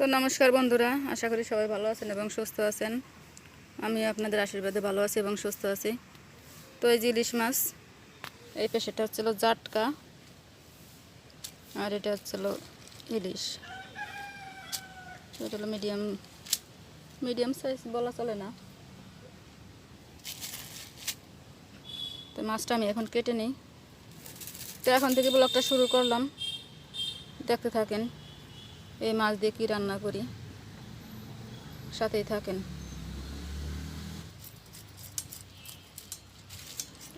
তো নমস্কার বন্ধুরা, আশা করি সবাই ভালো আছেন এবং সুস্থ আছেন। আমি আপনাদের আশীর্বাদে ভালো আছি এবং সুস্থ আছি। তো এই যে ইলিশ মাছ, এই পেশাটা হচ্ছিল জাটকা আর এটা হচ্ছিল ইলিশ। এটা হলো মিডিয়াম সাইজ বলা চলে না। তো মাছটা আমি এখন কেটে নিই। তো এখন থেকে ব্লগটা শুরু করলাম, দেখতে থাকেন এই মাছ দিয়ে কী রান্না করি, সাথেই থাকেন।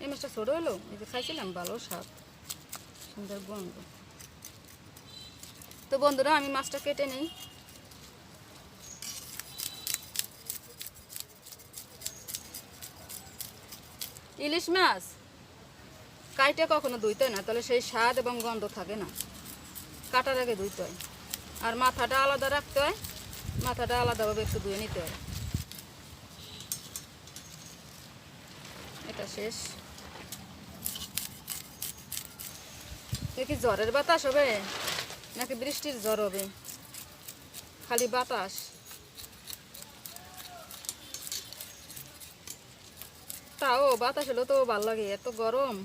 এই মাছটা ছোটো হলো, এই যে খাইছিলাম, ভালো স্বাদ, সুন্দর গন্ধ। তো বন্ধুরা, আমি মাছটা কেটে নিই। ইলিশ মাছ কাইটে কখনো ধুইতে হয় না, তাহলে সেই স্বাদ এবং গন্ধ থাকে না। কাটার আগে ধুইতে হয়, আর মাথাটা আলাদা রাখতে হয়, মাথাটা আলাদাভাবে একটু ধুয়ে নিতে হয়। এটা শেষ। কি ঝড়ের বাতাস হবে নাকি বৃষ্টির ঝড় হবে? খালি বাতাস। তাও বাতাস হলেও তো ভালো লাগে, এত গরম।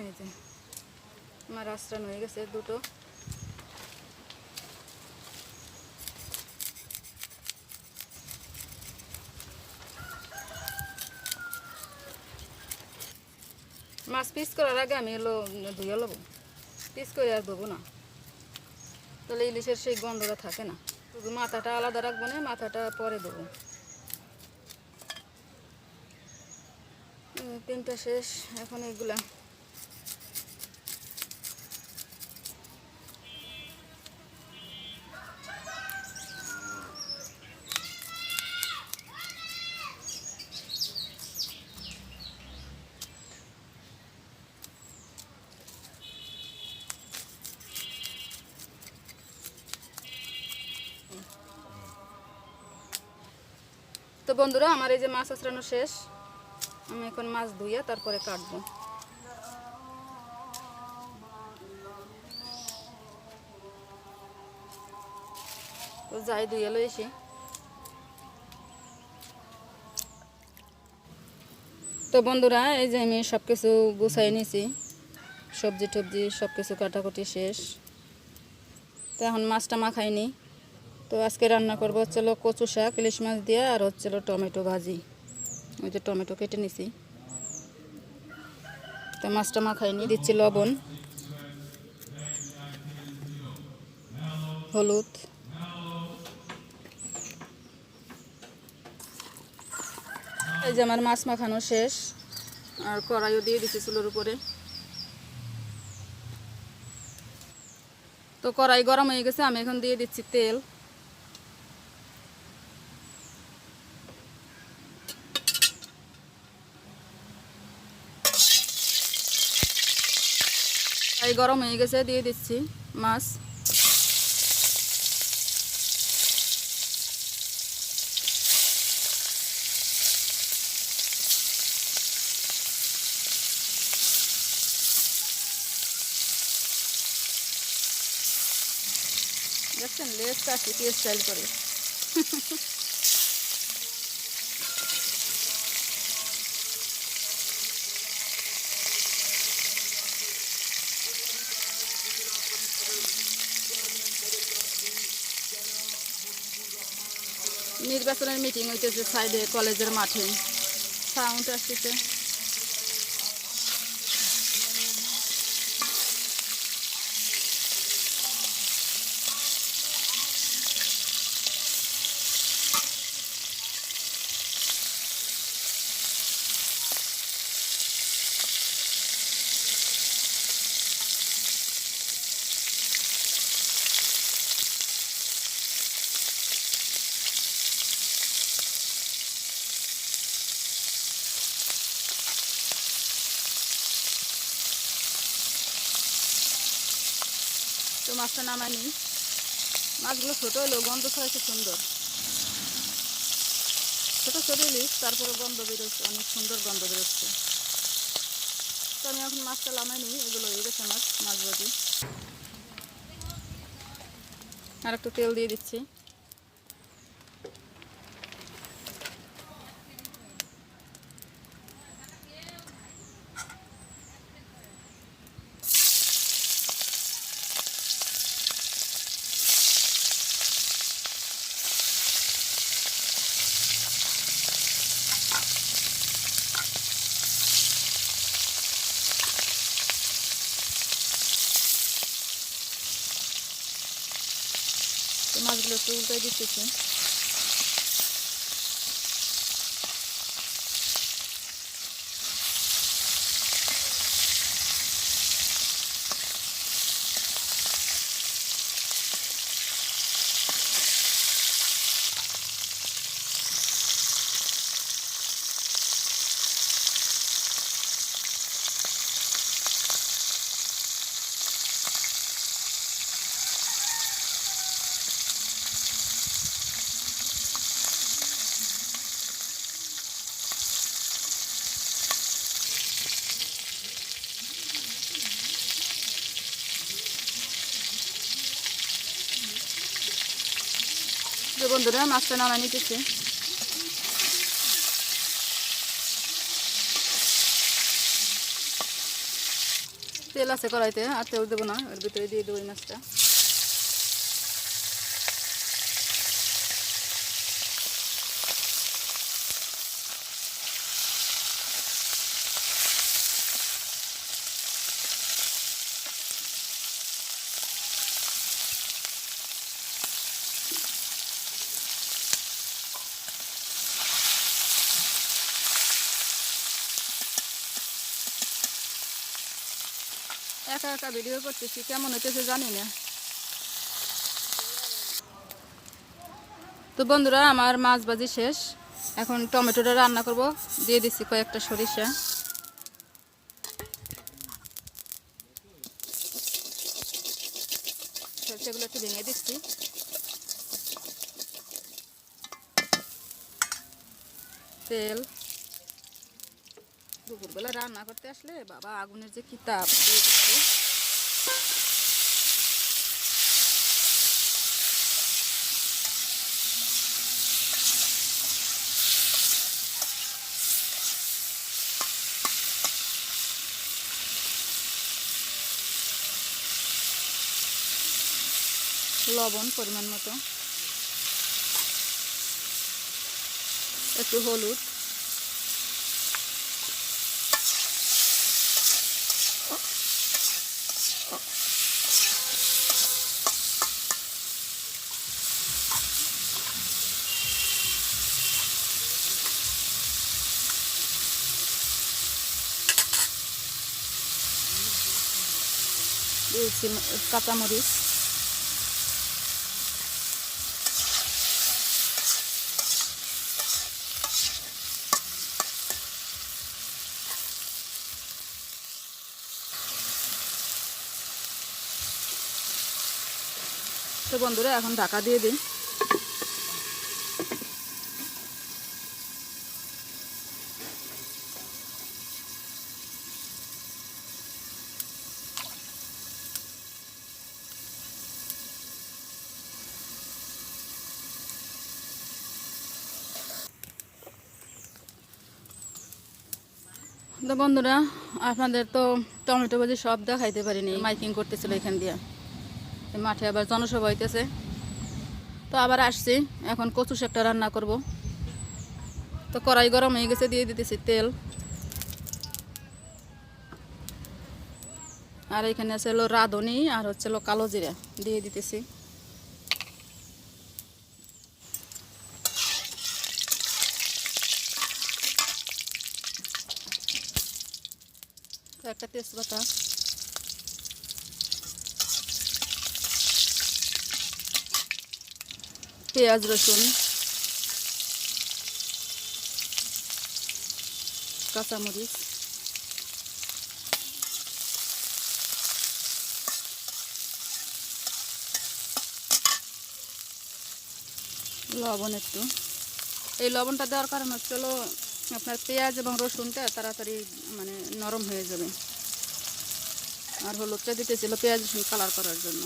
এই যে আমার আশ্রান হয়ে গেছে দুটো। মাছ পিস করার আগে আমি ধুয়ে লব, পিস করে আর দেবো না, তাহলে ইলিশের সেই গন্ধটা থাকে না। শুধু মাথাটা আলাদা রাখবো না, মাথাটা পরে দেবো। তিনটা শেষ, এখন এগুলা। তো বন্ধুরা, আমার এই যে মাছ আঁচড়ানো শেষ। আমি এখন মাছ ধুইয়া তারপরে কাটবো। তো যাই ধুয়ে লই এসে। তো বন্ধুরা, এই যে আমি সব কিছু গুছাই নিয়েছি, সবজি টবজি সব কিছু কাটাকুটি শেষ। তো এখন মাছটা মাখাইনি। তো আজকে রান্না করবো হচ্ছিল কচু শাক ইলিশ মাছ দিয়ে, আর হচ্ছিল টমেটো ভাজি। ওই যে টমেটো কেটে নিছি। তো মাছটা মাখাইনি, দিচ্ছি লবণ, হলুদ, এই যে আমার মাছ মাখানো শেষ। আর কড়াইও দিয়ে দিচ্ছি চুলোর উপরে। তো কড়াই গরম হয়ে গেছে, আমি এখন দিয়ে দিচ্ছি তেল। কড়াই গরম হয়ে গেছে, দিয়ে দিচ্ছি মাছ। দেখছেন লেজ কাশি কি স্টাইল করে। নির্বাচনের মিটিং হইতেছে সাইডে কলেজের মাঠে, সাউন্ড আসতেছে। তো মাছটা নামানি। মাছগুলো ছোটো হলেও গন্ধ ছড়াইছে সুন্দর। ছোটো ছোটো ইলিশ, তারপরে গন্ধ বেরোচ্ছে, অনেক সুন্দর গন্ধ বেরোচ্ছে। তো আমি এখন মাছটা নামাই নিই, এগুলো হয়ে গেছে মাছ ভাজি। আর একটু তেল দিয়ে দিচ্ছি। তো মাছগুলো একটু উল্টাই দিতেছি। তো বন্ধুরা মাছটা নামাই নিতেছি। তেল আছে কড়াইতে, আর তেল দেবো না, এর ভিতরে দিয়ে দেবো এই মাছটা। একা একা ভিডিও করতেছি, কেমন হইতেছে জানি না। তো বন্ধুরা আমার মাছ ভাজি শেষ, এখন টমেটোটা রান্না করব। দিয়ে দিচ্ছি কয়েকটা সরিষা। সরিষাগুলো একটু ভেঙে দিচ্ছি। তেল, দুপুরবেলা রান্না করতে আসলে বাবা আগুনের যে কি তাপ, দিয়ে দিচ্ছি। লবণ পরিমাণ মতো, একটু হলুদ, দিয়েছি কাঁচামরিচ, তো বন্ধুরা এখন ঢাকা দিয়ে দিই। তো বন্ধুরা আপনাদের তো টমেটো ভাজি সব দেখাইতে পারিনি, মাইকিং করতেছিল এখান দিয়ে, মাঠে আবার জনসভা হইতেছে। তো আবার আসছি, এখন কচু শাকটা রান্না করব। তো কড়াই গরম হয়ে গেছে, দিয়ে দিতেছি তেল। আর এখানে আছে হলো রাঁধুনি, আর হচ্ছে হলো কালো জিরা, দিয়ে দিতেছি। একটা তেজপাতা, পেঁয়াজ রসুন, কাঁচামরিচ, লবণ একটু। এই লবণটা দেওয়ার কারণ হচ্ছে হলো আপনার পেঁয়াজ এবং রসুনটা তাড়াতাড়ি মানে নরম হয়ে যাবে। আর হলুদটা দিতেছিল পেঁয়াজ রসুন কালার করার জন্য।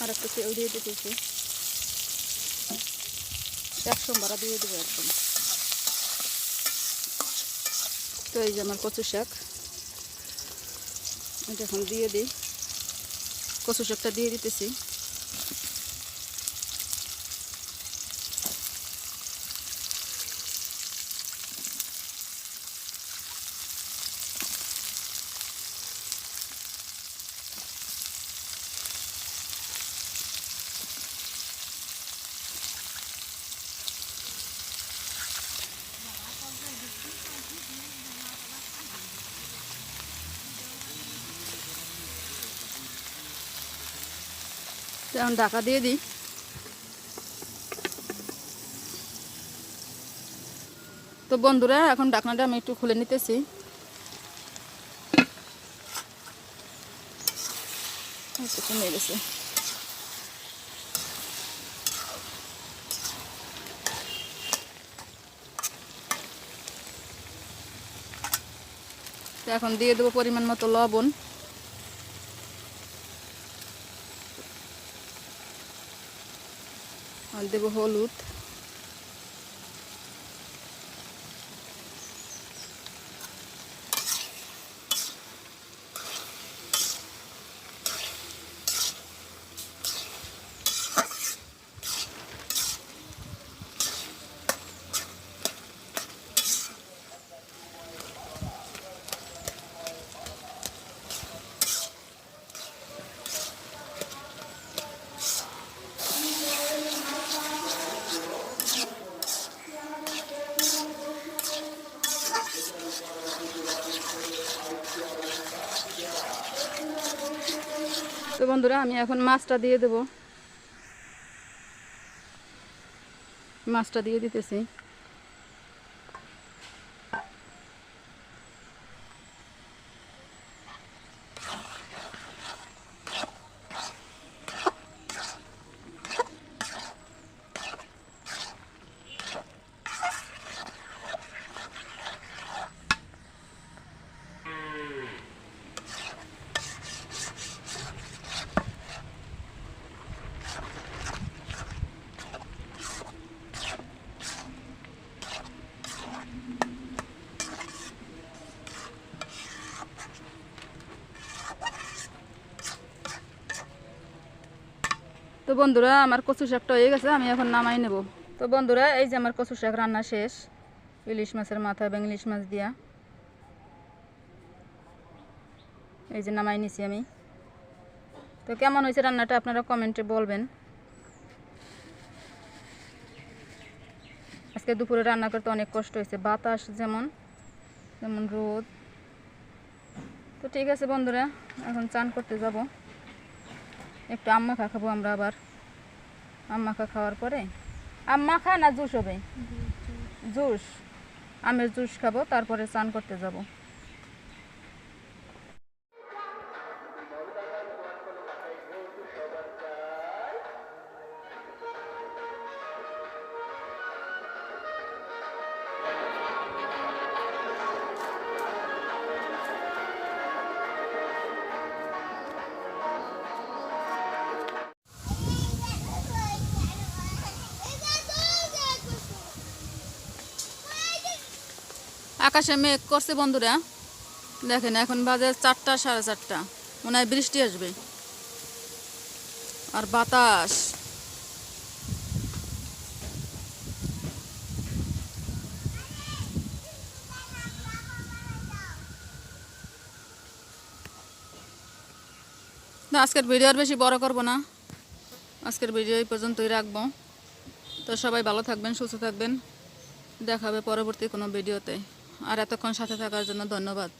আর একটু তেল দিয়ে দিতেছি, 100 বাড়া দিয়ে দেবো একদম। তো এই যে আমার কচু শাক, এটা এখন দিয়ে দিই। কচু শাকটা দিয়ে দিতেছি। এখন ঢাকা দিয়ে দিই। তো বন্ধুরা এখন ঢাকনাটা আমি একটু খুলে নিতেছি। কমে গেছে। তো এখন দিয়ে দেবো পরিমাণ মতো লবণ, আর দেবো হলুদ, তো বন্ধুরা আমি এখন মাছটা দিয়ে দেব। মাছটা দিয়ে দিতেছি। তো বন্ধুরা আমার কচু শাকটা হয়ে গেছে, আমি এখন নামাই নেব। তো বন্ধুরা এই যে আমার কচু শাক রান্না শেষ, ইলিশ মাছের মাথা এবং ইলিশ মাছ দিয়া। এই যে নামাই নিছি আমি। তো কেমন হয়েছে রান্নাটা আপনারা কমেন্টে বলবেন। আজকে দুপুরে রান্না করতে অনেক কষ্ট হয়েছে, বাতাস যেমন যেমন রোদ। তো ঠিক আছে বন্ধুরা, এখন চান করতে যাব। একটু আম মাখা খাবো আমরা আবার। আম মাখা খাওয়ার পরে আম মাখা না জুস হবে? জুস, আমের জুস খাবো, তারপরে চান করতে যাব। আকাশে মেঘ করছে বন্ধুরা, দেখেন এখন বাজে 4টা 4:30, মনে হয় বৃষ্টি আসবে। আর বাতাস। না আজকের ভিডিও আর বেশি বড় করব না, আজকের ভিডিও এই পর্যন্তই রাখবো। তো সবাই ভালো থাকবেন, সুস্থ থাকবেন, দেখা হবে পরবর্তী কোনো ভিডিওতে। আর এতক্ষণ সাথে থাকার জন্য ধন্যবাদ।